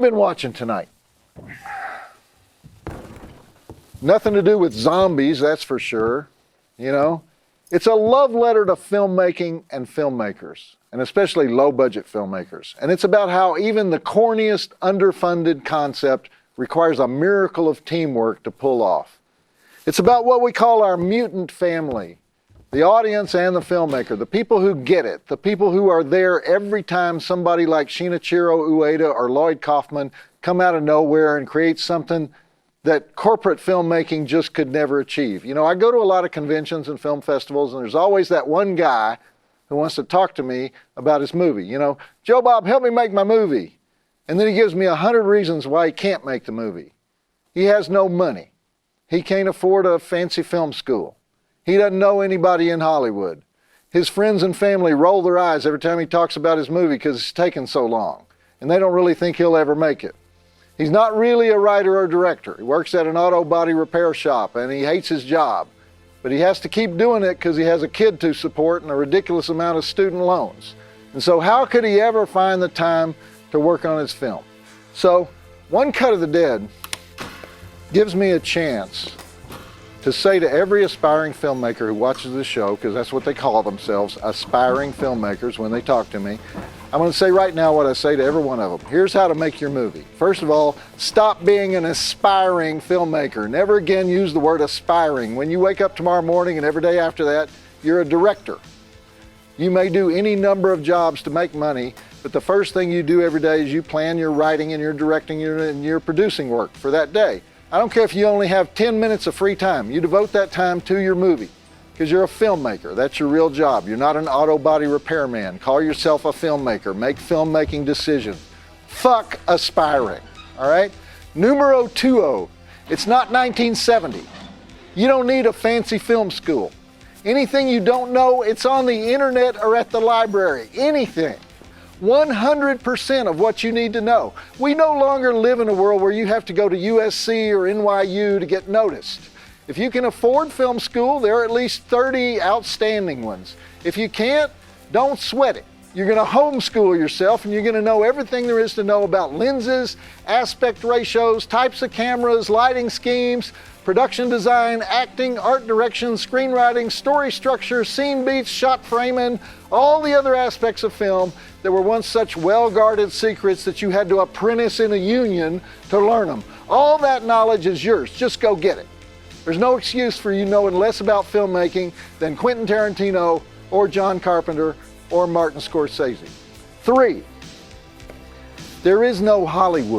Been watching tonight? Nothing to do with zombies, that's for sure. You know, it's a love letter to filmmaking and filmmakers, and especially low-budget filmmakers. And it's about how even the corniest, underfunded concept requires a miracle of teamwork to pull off. It's about what we call our mutant family, the audience and the filmmaker, the people who get it, the people who are there every time somebody like Shinichiro Ueda or Lloyd Kaufman come out of nowhere and create something that corporate filmmaking just could never achieve. You know, I go to a lot of conventions and film festivals, and there's always that one guy who wants to talk to me about his movie. You know, Joe Bob, help me make my movie. And then he gives me 100 reasons why he can't make the movie. He has no money. He can't afford a fancy film school. He doesn't know anybody in Hollywood. His friends and family roll their eyes every time he talks about his movie because it's taken so long, and they don't really think he'll ever make it. He's not really a writer or director. He works at an auto body repair shop, and he hates his job. But he has to keep doing it because he has a kid to support and a ridiculous amount of student loans. And so how could he ever find the time to work on his film? So One Cut of the Dead gives me a chance to say to every aspiring filmmaker who watches this show, because that's what they call themselves, aspiring filmmakers when they talk to me, I'm going to say right now what I say to every one of them. Here's how to make your movie. First of all, stop being an aspiring filmmaker. Never again use the word aspiring. When you wake up tomorrow morning and every day after that, you're a director. You may do any number of jobs to make money, but the first thing you do every day is you plan your writing and your directing and your producing work for that day. I don't care if you only have 10 minutes of free time. You devote that time to your movie because you're a filmmaker. That's your real job. You're not an auto body repairman. Call yourself a filmmaker. Make filmmaking decisions. Fuck aspiring, all right? Numero 2. It's not 1970. You don't need a fancy film school. Anything you don't know, it's on the internet or at the library. Anything. 100% of what you need to know. We no longer live in a world where you have to go to USC or NYU to get noticed. If you can afford film school, there are at least 30 outstanding ones. If you can't, don't sweat it. You're going to homeschool yourself, and you're going to know everything there is to know about lenses, aspect ratios, types of cameras, lighting schemes, production design, acting, art direction, screenwriting, story structure, scene beats, shot framing, all the other aspects of film that were once such well-guarded secrets that you had to apprentice in a union to learn them. All that knowledge is yours. Just go get it. There's no excuse for you knowing less about filmmaking than Quentin Tarantino or John Carpenter or Martin Scorsese. 3, there is no Hollywood.